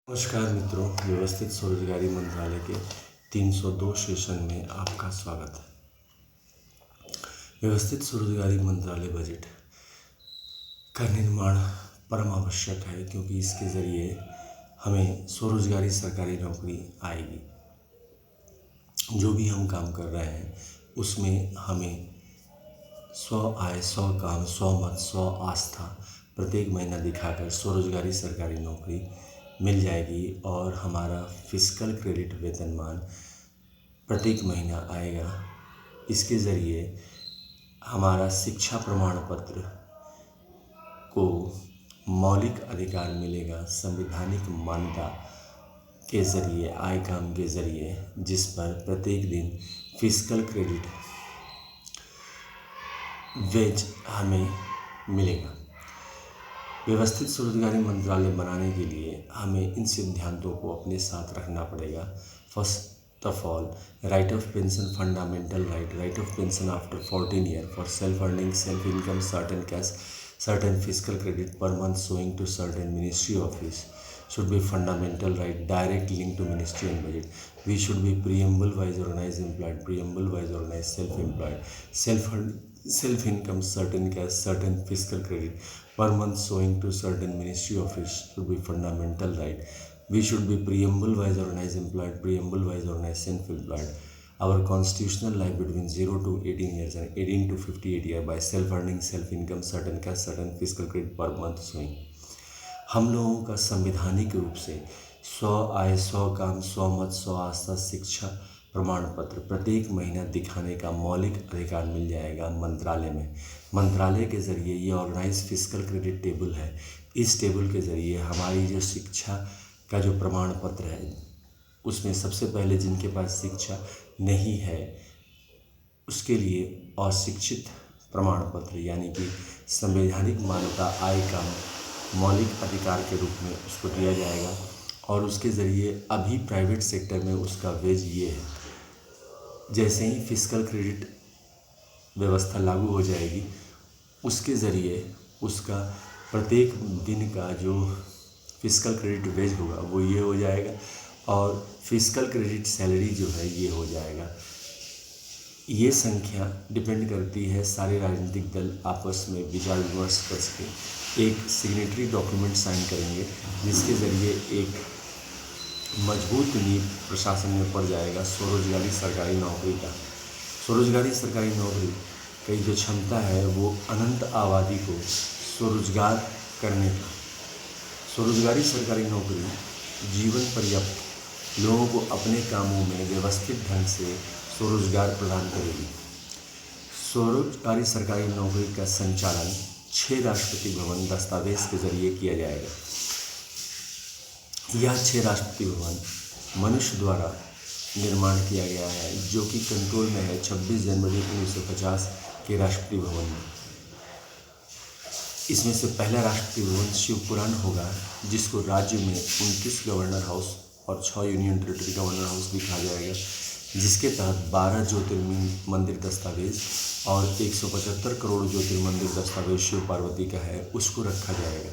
नमस्कार मित्रों, व्यवस्थित स्वरोजगारी मंत्रालय के 302 सेशन में आपका स्वागत है। व्यवस्थित स्वरोजगारी मंत्रालय बजट का निर्माण परम आवश्यक है, क्योंकि इसके ज़रिए हमें स्वरोजगारी सरकारी नौकरी आएगी। जो भी हम काम कर रहे हैं उसमें हमें 100 आय, 100 काम, 100 मत, 100 आस्था प्रत्येक महीना दिखाकर स्वरोजगारी सरकारी नौकरी मिल जाएगी और हमारा फिस्कल क्रेडिट वेतनमान प्रत्येक महीना आएगा। इसके ज़रिए हमारा शिक्षा प्रमाण पत्र को मौलिक अधिकार मिलेगा, संवैधानिक मान्यता के ज़रिए, आय काम के ज़रिए, जिस पर प्रत्येक दिन फिस्कल क्रेडिट वेज हमें मिलेगा। व्यवस्थित स्वरोजगारी मंत्रालय बनाने के लिए हमें इन सिद्धांतों को अपने साथ रखना पड़ेगा। First of all, right of pension fundamental right of pension after 14 year for self earning, self income, certain cash, certain physical credit per month showing to certain ministry office should be fundamental right, direct link to ministry and budget. We should be preamble wise organized employed, preamble wise organized self-employed, self income, certain cash, certain fiscal credit per month showing to certain ministry office should be fundamental right. We should be preamble wise organized employed, preamble wise organized self-employed. Our constitutional life between 0 to 18 years and 18 to 58 years by self-earning, self-income, certain cash, certain fiscal credit per month showing. हम लोगों का संवैधानिक रूप से 100 आय, 100 काम, 100 मत, 100 आस्था शिक्षा प्रमाण पत्र प्रत्येक महीना दिखाने का मौलिक अधिकार मिल जाएगा मंत्रालय में। मंत्रालय के ज़रिए ये ऑर्गेनाइज फिस्कल क्रेडिट टेबल है। इस टेबल के ज़रिए हमारी जो शिक्षा का जो प्रमाण पत्र है, उसमें सबसे पहले जिनके पास शिक्षा नहीं है उसके लिए अशिक्षित प्रमाण पत्र यानी कि संवैधानिक मान्यता आय का मौलिक अधिकार के रूप में उसको दिया जाएगा। और उसके ज़रिए अभी प्राइवेट सेक्टर में उसका वेज ये है, जैसे ही फिस्कल क्रेडिट व्यवस्था लागू हो जाएगी उसके ज़रिए उसका प्रत्येक दिन का जो फिस्कल क्रेडिट वेज होगा वो ये हो जाएगा और फिस्कल क्रेडिट सैलरी जो है ये हो जाएगा। ये संख्या डिपेंड करती है, सारे राजनीतिक दल आपस में विचार विमर्श करके एक सिग्नेटरी डॉक्यूमेंट साइन करेंगे, जिसके ज़रिए एक मजबूत नींव प्रशासन में पड़ जाएगा स्वरोजगारी सरकारी नौकरी का। स्वरोजगारी सरकारी नौकरी की जो क्षमता है वो अनंत आबादी को स्वरोजगार करने का। स्वरोजगारी सरकारी नौकरी जीवन पर्याप्त लोगों को अपने कामों में व्यवस्थित ढंग से स्वरोजगार प्रदान करेगी। स्वरोजगारी सरकारी नौकरी का संचालन 6 राष्ट्रपति भवन दस्तावेज के जरिए किया जाएगा। यह 6 राष्ट्रपति भवन मनुष्य द्वारा निर्माण किया गया है, जो कि कंट्रोल में है 26 जनवरी 1950 के राष्ट्रपति भवन में। इसमें से पहला राष्ट्रपति भवन शिवपुराण होगा, जिसको राज्य में 29 गवर्नर हाउस और 6 यूनियन टेरिटरी गवर्नर हाउस भी कहा जाएगा, जिसके तहत 12 ज्योतिर्लिंग मंदिर दस्तावेज और 175 करोड़ ज्योतिर्मंदिर दस्तावेज शिव पार्वती का है, उसको रखा जाएगा।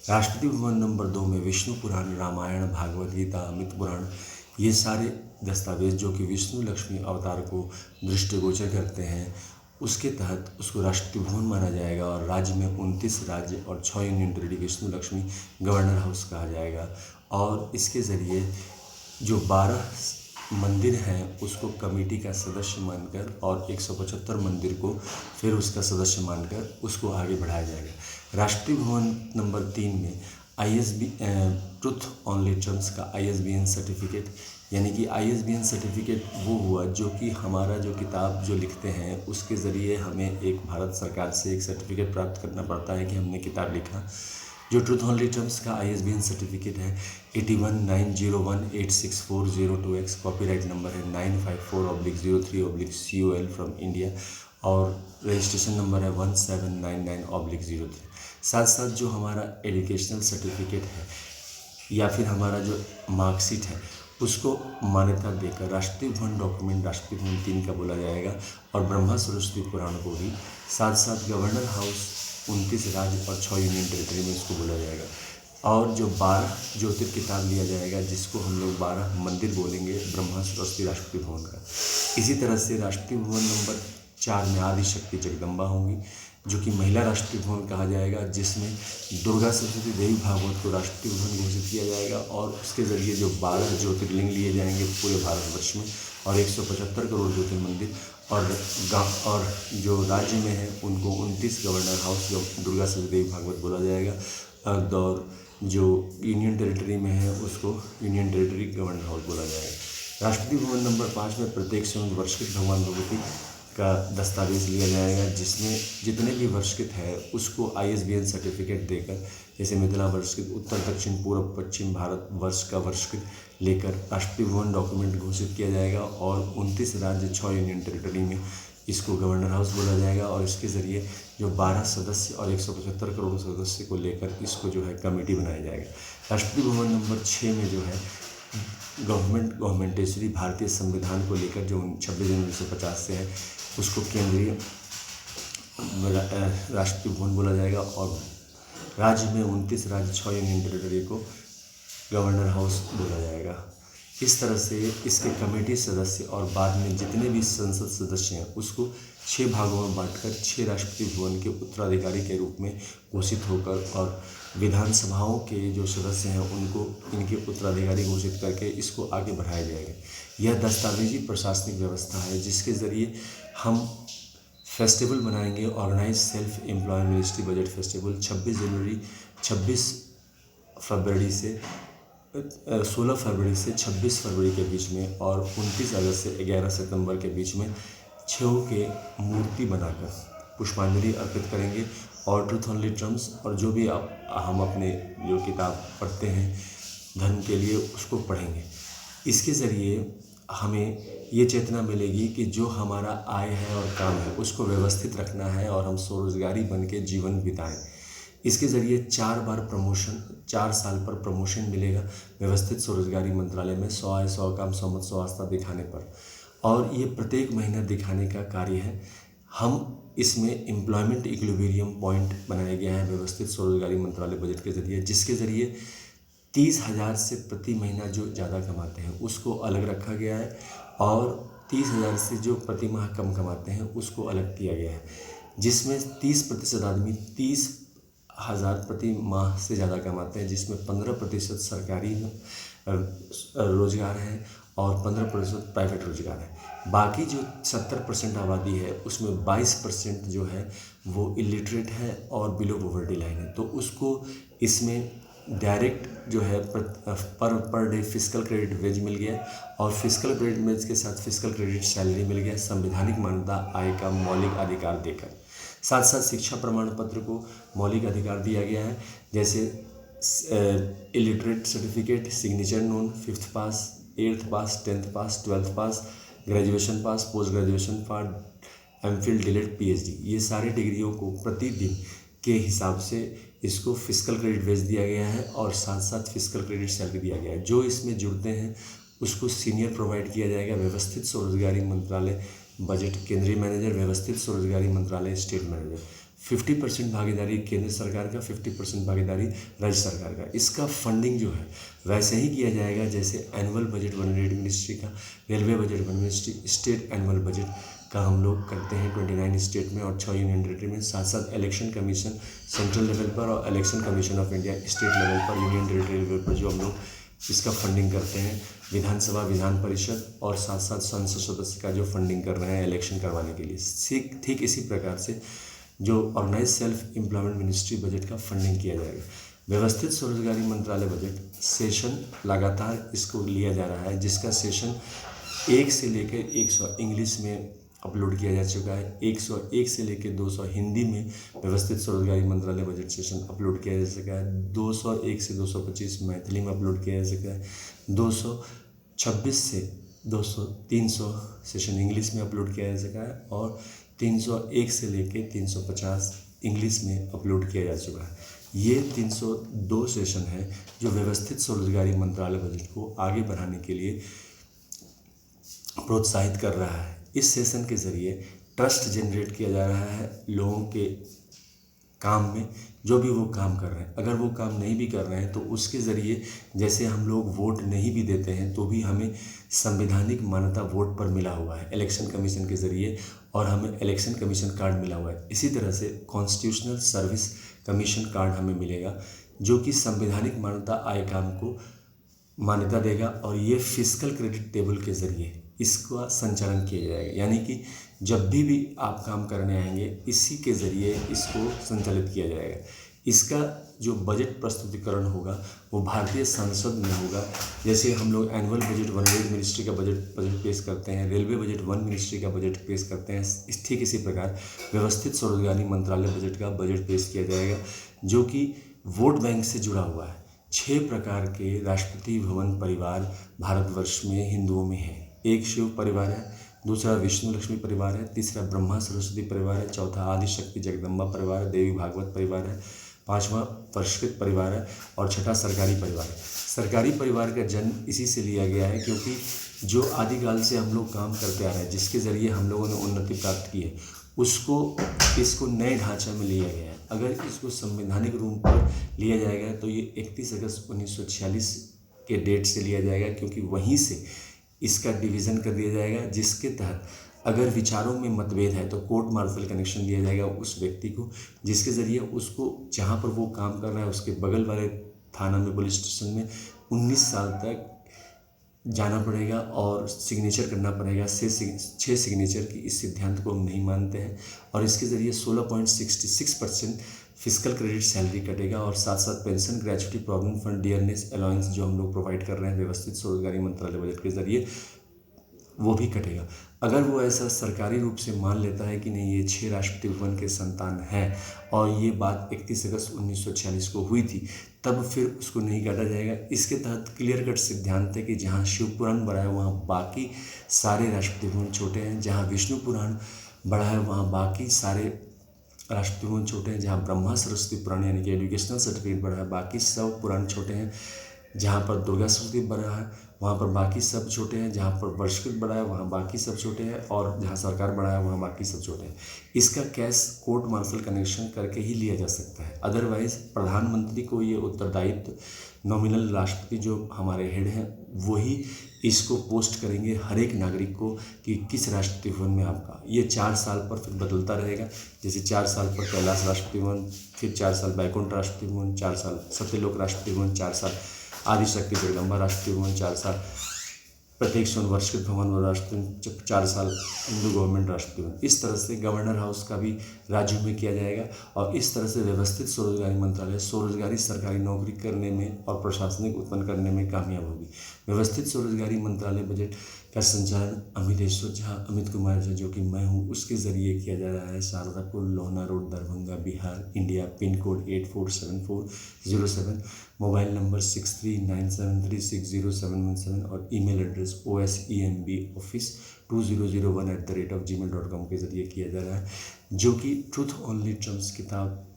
राष्ट्रपति भवन नंबर 2 में विष्णु पुराण, रामायण, भागवत गीता, अमित पुराण, ये सारे दस्तावेज जो कि विष्णु लक्ष्मी अवतार को दृष्टिगोचर करते हैं, उसके तहत उसको राष्ट्रपति भवन माना जाएगा और राज्य में 29 राज्य और 6 union territory Vishnu Lakshmi governor house कहा जाएगा। और इसके ज़रिए जो 12 मंदिर हैं उसको कमेटी का सदस्य मानकर और 175 मंदिर को फिर उसका सदस्य मानकर उसको आगे बढ़ाया जाएगा। राष्ट्रपति भवन नंबर 3 में ISB ट्रुथ ऑन लिटरम्स का ISBN सर्टिफिकेट, यानी कि ISBN सर्टिफिकेट वो हुआ जो कि हमारा जो किताब जो लिखते हैं उसके ज़रिए हमें एक भारत सरकार से एक सर्टिफिकेट प्राप्त करना पड़ता है कि हमने किताब लिखा। जो ट्रुथ ऑन लिटरम्स का ISBN सर्टिफिकेट है 8190186402X, कॉपीराइट नंबर है 954/03/COL फ्रॉम इंडिया और रजिस्ट्रेशन नंबर है 1799/03। साथ साथ जो हमारा एजुकेशनल सर्टिफिकेट है या फिर हमारा जो मार्कशीट है उसको मान्यता देकर राष्ट्रपति भवन डॉक्यूमेंट राष्ट्रपति भवन 3 का बोला जाएगा और ब्रह्मा सरस्वती पुराण को भी साथ साथ गवर्नर हाउस 29 राज्य और 6 यूनियन टेरिटरी में इसको बोला जाएगा। और जो 12 ज्योतिर किताब लिया जाएगा, जिसको हम लोग 12 मंदिर बोलेंगे ब्रह्मा सरस्वती राष्ट्रपति भवन का। इसी तरह से राष्ट्रपति भवन नंबर 4 में आदि शक्ति जगदम्बा होंगी, जो कि महिला राष्ट्रपति भवन कहा जाएगा, जिसमें दुर्गा सरस्वती देवी भागवत को राष्ट्रपति भवन घोषित किया जाएगा और उसके ज़रिए जो 12 ज्योतिर्लिंग लिए जाएंगे पूरे भारतवर्ष में और 175 करोड़ ज्योतिर्मंदिर और जो राज्य में है उनको 29 गवर्नर हाउस दुर्गा सरस्वती देवी भागवत बोला जाएगा और जो यूनियन टेरिटरी में है उसको यूनियन टेरिटरी गवर्नर हाउस बोला जाएगा। राष्ट्रपति भवन नंबर 5 में प्रत्येक स्वयं वर्षकृत भगवान भगवती का दस्तावेज लिया जाएगा, जिसमें जितने भी वर्षकृत है उसको ISBN सर्टिफिकेट देकर, जैसे मिथिला वर्षकृत, उत्तर दक्षिण पूर्व पश्चिम भारत वर्ष का वर्षकृत लेकर राष्ट्रपति भवन डॉक्यूमेंट घोषित किया जाएगा और 29 राज्य 6 यूनियन टेरिटरी में इसको गवर्नर हाउस बोला जाएगा और इसके ज़रिए जो 12 सदस्य और 175 करोड़ सदस्य को लेकर इसको जो है कमेटी बनाया जाएगा। राष्ट्रपति भवन नंबर 6 में जो है गवर्नमेंटेशरी भारतीय संविधान को लेकर जो 26 जनवरी 1950 से है उसको केंद्रीय राष्ट्रपति भवन बोला जाएगा और राज्य में 29 राज्य 6 यूनियन टेरिटरी को गवर्नर हाउस बोला जाएगा। इस तरह से इसके कमेटी सदस्य और बाद में जितने भी संसद सदस्य हैं उसको 6 भागों में बांटकर 6 राष्ट्रपति भवन के उत्तराधिकारी के रूप में घोषित होकर और विधानसभाओं के जो सदस्य हैं उनको इनके उत्तराधिकारी घोषित करके इसको आगे बढ़ाया जाएगा। यह दस्तावेजी प्रशासनिक व्यवस्था है जिसके ज़रिए हम फेस्टिवल मनाएंगे। Organise self employment ministry budget festival 26 फरवरी से 16 फरवरी से 26 फरवरी के बीच में और 29 अगस्त से 11 सितंबर के बीच में छेऊ के मूर्ति बनाकर पुष्पांजलि अर्पित करेंगे और ट्रूथ ओनली टर्म्स और जो भी हम अपने जो किताब पढ़ते हैं धर्म के लिए उसको पढ़ेंगे। इसके ज़रिए हमें ये चेतना मिलेगी कि जो हमारा आय है और काम है उसको व्यवस्थित रखना है और हम स्वरोजगारी बन के जीवन बिताएं। इसके ज़रिए 4 साल पर प्रमोशन मिलेगा व्यवस्थित स्वरोजगारी मंत्रालय में 100 आय 100 काम 100 मत 100 आस्था दिखाने पर और ये प्रत्येक महीना दिखाने का कार्य है। हम इसमें एम्प्लॉयमेंट इक्विलिब्रियम पॉइंट बनाया गया है व्यवस्थित स्वरोजगारी मंत्रालय बजट के ज़रिए, जिसके ज़रिए 30,000 से प्रति महीना जो ज़्यादा कमाते हैं उसको अलग रखा गया है और 30,000 से जो प्रति माह कम कमाते हैं उसको अलग किया गया है, जिसमें 30% आदमी 30,000 प्रति माह से ज़्यादा कमाते हैं, जिसमें 15% सरकारी रोजगार है और 15% प्राइवेट रोजगार है। बाकी जो 70% आबादी है उसमें 22% जो है वो इलिटरेट है और बिलो पॉवर्टी लाइन है, तो उसको इसमें डायरेक्ट जो है per day physical credit wage मिल गया और फिजिकल क्रेडिट वेज के साथ फिजिकल क्रेडिट सैलरी मिल गया संवैधानिक मान्यता आय का मौलिक अधिकार देकर। साथ साथ शिक्षा प्रमाण पत्र को मौलिक अधिकार दिया गया है, जैसे illiterate certificate, signature known, 5th pass, 8th pass, 10th pass, 12th pass, graduation pass, post graduation pass, MPhil, DLitt, PhD, ये सारे डिग्रियों को प्रतिदिन के हिसाब से इसको फिजिकल क्रेडिट वेज दिया गया है और साथ साथ फिजिकल क्रेडिट सैलरी दिया गया है। जो इसमें जुड़ते हैं उसको सीनियर प्रोवाइड किया जाएगा व्यवस्थित स्वरोजगारी मंत्रालय बजट केंद्रीय मैनेजर, व्यवस्थित स्वरोजगारी मंत्रालय स्टेट मैनेजर। 50% भागीदारी केंद्र सरकार का, 50% भागीदारी राज्य सरकार का। इसका फंडिंग जो है वैसे ही किया जाएगा जैसे एनुअल बजट वन रेड मिनिस्ट्री का, railway budget one ministry, state annual budget का हम लोग करते हैं 29 स्टेट में और 6 यूनियन टेरिटरी में। साथ साथ इलेक्शन कमीशन सेंट्रल लेवल पर और election commission of India state level पर, यूनियन टेरिटरी लेवल पर जो हम लोग इसका फंडिंग करते हैं। विधानसभा, विधान परिषद और साथ साथ संसद सदस्य का जो फंडिंग कर रहे हैं इलेक्शन करवाने के लिए, ठीक इसी प्रकार से जो organise self employment ministry budget का फंडिंग किया जाएगा। व्यवस्थित स्वरोजगारी मंत्रालय बजट सेशन लगातार इसको लिया जा रहा है, जिसका सेशन 1 से लेकर 100 इंग्लिश में अपलोड किया जा चुका है, 101 से लेकर 200 हिंदी में व्यवस्थित स्वरोजगारी मंत्रालय बजट सेशन अपलोड किया जा सका है, 201 से 225 मैथिली में अपलोड किया जा सका है, 226 से 300 सेशन इंग्लिश में अपलोड किया जा सका है और 301 से लेकर 350 इंग्लिश में अपलोड किया जा चुका है। ये 302 सेशन है जो व्यवस्थित स्वरोजगारी मंत्रालय बजट को आगे बढ़ाने के लिए प्रोत्साहित कर रहा है। इस सेशन के ज़रिए ट्रस्ट जनरेट किया जा रहा है लोगों के काम में जो भी वो काम कर रहे हैं। अगर वो काम नहीं भी कर रहे हैं तो उसके ज़रिए, जैसे हम लोग वोट नहीं भी देते हैं तो भी हमें संवैधानिक मान्यता वोट पर मिला हुआ है इलेक्शन कमीशन के ज़रिए, और हमें इलेक्शन कमीशन कार्ड मिला हुआ है। इसी तरह से कॉन्स्टिट्यूशनल सर्विस कमीशन कार्ड हमें मिलेगा, जो कि संवैधानिक मान्यता आय काम को मान्यता देगा, और ये फिस्कल क्रेडिट टेबल के ज़रिए इसका संचालन किया जाएगा। यानी कि जब भी आप काम करने आएंगे, इसी के ज़रिए इसको संचालित किया जाएगा। इसका जो बजट प्रस्तुतिकरण होगा वो भारतीय संसद में होगा। जैसे हम लोग एनुअल बजट वन मिनिस्ट्री का बजट पेश करते हैं, रेलवे बजट वन मिनिस्ट्री का बजट पेश करते हैं, ठीक इसी प्रकार व्यवस्थित स्वरोजगारी मंत्रालय बजट का बजट पेश किया जाएगा, जो कि वोट बैंक से जुड़ा हुआ है। 6 प्रकार के राष्ट्रपति भवन परिवार भारतवर्ष में हिंदुओं में है। एक शिव परिवार है, दूसरा विष्णु लक्ष्मी परिवार है, तीसरा ब्रह्मा सरस्वती परिवार है, चौथा आदि शक्ति जगदम्बा परिवार है, देवी भागवत परिवार है, पांचवा परिष्कृत परिवार है, और छठा सरकारी परिवार है। सरकारी परिवार का जन्म इसी से लिया गया है, क्योंकि जो आदिकाल से हम लोग काम करते आ रहे हैं, जिसके ज़रिए हम लोगों ने उन्नति प्राप्त की है, इसको नए ढांचे में लिया गया है। अगर इसको संवैधानिक रूप पर लिया जाएगा तो ये 31 अगस्त 1946 के डेट से लिया जाएगा, क्योंकि वहीं से इसका डिवीज़न कर दिया जाएगा, जिसके तहत अगर विचारों में मतभेद है तो कोर्ट मार्शल कनेक्शन दिया जाएगा उस व्यक्ति को, जिसके ज़रिए उसको जहाँ पर वो काम कर रहा है उसके बगल वाले थाना में, पुलिस स्टेशन में 19 साल तक जाना पड़ेगा और सिग्नेचर करना पड़ेगा। 6 सिग्नेचर की इस सिद्धांत को हम नहीं मानते हैं, और इसके ज़रिए 16.66% फिजिकल क्रेडिट सैलरी कटेगा, और साथ साथ pension, gratuity, provident fund, dearness allowance जो हम लोग प्रोवाइड कर रहे हैं व्यवस्थित स्वरोजगारी मंत्रालय बजट के ज़रिए, वो भी कटेगा। अगर वो ऐसा सरकारी रूप से मान लेता है कि नहीं, ये 6 राष्ट्रपति भवन के संतान हैं और ये बात 31 अगस्त 1946 को हुई थी, तब फिर उसको नहीं काटा जाएगा। इसके तहत क्लियर कट सिद्धांत है कि जहाँ शिव पुराण बड़ा है वहाँ बाकी सारे राष्ट्रपति भवन छोटे हैं, जहाँ विष्णु पुराण बड़ा है वहाँ बाकी सारे राष्ट्रपति भवन छोटे हैं, जहाँ ब्रह्मा सरस्वती पुराण यानी कि एजुकेशनल सर्टिफिकेट बड़ा है बाकी सब पुराण छोटे हैं, जहाँ पर दुर्गा सरस्वती बड़ा है वहाँ पर बाकी सब छोटे हैं, जहाँ पर वर्षकृत बड़ा है वहाँ बाकी सब छोटे हैं, और जहाँ सरकार बड़ा है वहाँ बाकी सब छोटे हैं। इसका कैश कोर्ट मार्शल कनेक्शन करके ही लिया जा सकता है। अदरवाइज प्रधानमंत्री को ये उत्तरदायित्व, नॉमिनल राष्ट्रपति जो हमारे हेड हैं वही इसको पोस्ट करेंगे हर एक नागरिक को कि किस राष्ट्रपति भवन में आपका, ये 4 साल पर फिर बदलता रहेगा। जैसे 4 साल पर कैलाश राष्ट्रपति भवन, फिर 4 साल बैकुंठ राष्ट्रपति भवन, 4 साल सत्यलोक राष्ट्रपति भवन, 4 साल आदि शक्ति जगदम्बा राष्ट्रपति भवन, 4 साल प्रत्येक स्वर्ण वर्षकृत भवन और राष्ट्रपति, 4 साल हिंदू गवर्नमेंट राष्ट्रपति भवन। इस तरह से गवर्नर हाउस का भी राज्यों में किया जाएगा, और इस तरह से व्यवस्थित स्वरोजगारी मंत्रालय स्वरोजगारी सरकारी नौकरी करने में और प्रशासनिक उत्पन्न करने में कामयाब होगी। व्यवस्थित स्वरोजगारी मंत्रालय बजट का संचालन अमितेश्वर झा, अमित कुमार झा जो कि मैं हूँ, उसके ज़रिए किया जा रहा है। Shardapur, Lohna road, Darbhanga, Bihar, India. Pin code 847407, mobile number 6397360717, और ईमेल एड्रेस osemboffice2001@gmail.com के ज़रिए किया जा रहा है, जो कि ट्रूथ ओनली ट्रम्प्स किताब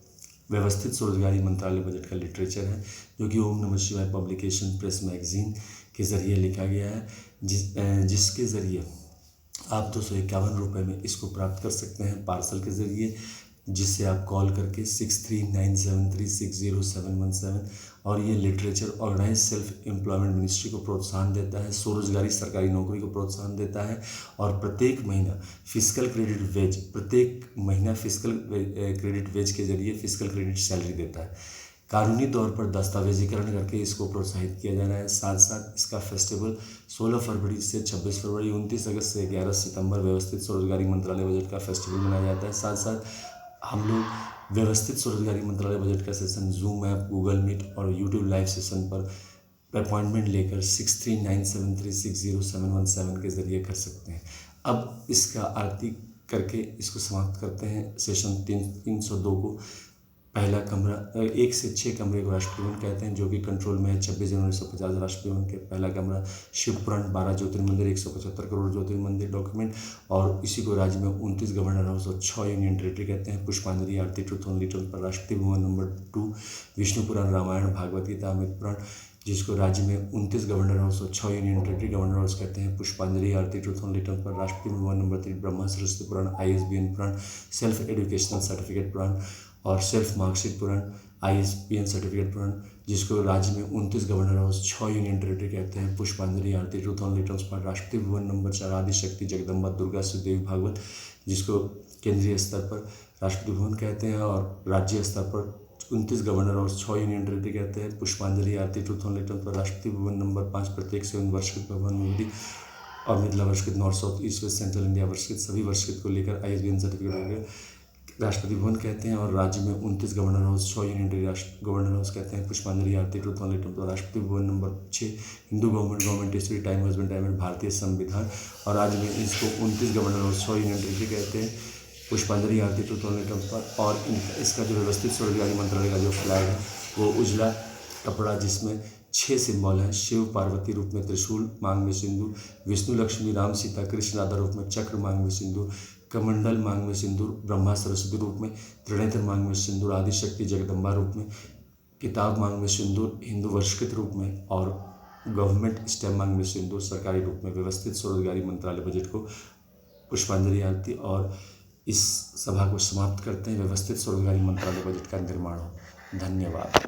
व्यवस्थित स्वरोजगारी मंत्रालय बजट का लिटरेचर है, जो कि ओम नमः शिवाय पब्लिकेशन प्रेस मैगजीन के ज़रिए लिखा गया है, जिसके ज़रिए आप 251 रुपये में इसको प्राप्त कर सकते हैं पार्सल के ज़रिए, जिससे आप कॉल करके 6397360717। और ये literature organise self employment ministry को प्रोत्साहन देता है, स्वरोजगारी सरकारी नौकरी को प्रोत्साहन देता है, और प्रत्येक महीना फिजिकल क्रेडिट वेज, प्रत्येक महीना फिजिकल क्रेडिट वेज के ज़रिए फिजिकल क्रेडिट सैलरी देता है। कानूनी तौर पर दस्तावेजीकरण करके इसको प्रोत्साहित किया जा रहा है। साथ साथ इसका फेस्टिवल 16 फरवरी से 26 फरवरी, 29 अगस्त से 11 सितंबर व्यवस्थित स्वरोजगारी मंत्रालय बजट का फेस्टिवल मनाया जाता है। साथ साथ हम लोग व्यवस्थित स्वरोजगारी मंत्रालय बजट का session zoom app, Google Meet और यूट्यूब लाइव सेशन पर अपॉइंटमेंट लेकर 6397360717 के ज़रिए कर सकते हैं। अब इसका आरती करके इसको समाप्त करते हैं सेशन 302 को। पहला कमरा 1 से 6 कमरे को राष्ट्रपति भवन कहते हैं, जो कि कंट्रोल में है। 26 जनवरी 1950 राष्ट्रपति भवन के पहला कमरा। शिव पुराण, 12 ज्योतिर्मंदिर, 175 करोड़ ज्योतिर्मंदिर डॉक्यूमेंट, और इसी को राज्य में 29 गवर्नर हाउस और 6 यूनियन टेरिटरी कहते हैं। पुष्पांजलि आरती ट्रूथ ओनली ट्रम्प पर राष्ट्रपति भवन। नंबर 2 विष्णु पुराण, रामायण, भागवत गीता, अमृत पुराण, जिसको राज्य में 29 गवर्नर हाउस और 6 यूनियन टेरिटरी गवर्नर हाउस कहते हैं। पुष्पांजलि आरती ट्रूथ ओनली ट्रम्प पर राष्ट्रपति भवन। नंबर 3 ब्रह्मा सरस्वती पुराण, ISBN पुराण, सेल्फ एजुकेशनल सर्टिफिकेट पुराण, और सेल्फ मार्कशीट पूर्ण, ISBN सर्टिफिकेट पूर्ण, जिसको राज्य में 29 गवर्नर हाउस, 6 यूनियन टेरिटरी कहते हैं, पुष्पांजलि आरती, truth on little spot, Rashtrapati Bhavan number 4, Adishakti Jagdamba Durga Sudevi Bhagavat, जिसको केंद्रीय स्तर पर राष्ट्रपति भवन कहते हैं, और राज्य स्तर पर 29 गवर्नर हाउस, 6 यूनियन टेरिटरी कहते हैं, पुष्पांजलि आरती, ट्रूथ ऑन लिटल पर राष्ट्रपति भवन नंबर 5, प्रत्येक से 19 वर्षकृत भवन में और मिथिला वर्षकृत, north south east west central India वर्षकृत, सभी वर्षकृत को लेकर ISBN सर्टिफिकेट हो गया, राष्ट्रपति भवन कहते हैं। और राज्य में 29 governor house, 6 union territory governor house कहते हैं, पुष्पांजलि आरती, truth on little, Rashtrapati Bhavan number 6, Hindu government history, time husband time, भारतीय संविधान। और राज्य में इसको 29 गवर्नर हाउस, 6 यूनियन टेरिटरी कहते हैं, पुष्पांजलि आरती, ट्रूथ ऑन लिटल पर। और इसका जो व्यवस्थित स्वर्गगामी मंत्रालय का जो फ्लैग है वो उजला कपड़ा, जिसमें 6 सिंबल हैं, शिव पार्वती रूप में त्रिशूल, मांग में सिंदूर, विष्णु लक्ष्मी राम सीता कृष्ण राधा रूप में चक्र, मांग में सिंदूर, कमंडल मांग में सिंदूर, ब्रह्मा सरस्वती रूप में, त्रिनेत्र मांग में सिंदूर, आदिशक्ति जगदम्बा रूप में, किताब मांग में सिंदूर हिंदू वर्षकृत रूप में, और गवर्नमेंट स्टैम्प मांग में सिंदूर सरकारी रूप में। व्यवस्थित स्वरोजगारी मंत्रालय बजट को पुष्पांजलि आरती और इस सभा को समाप्त करते हैं। व्यवस्थित स्वरोजगारी मंत्रालय बजट का निर्माण हो। धन्यवाद।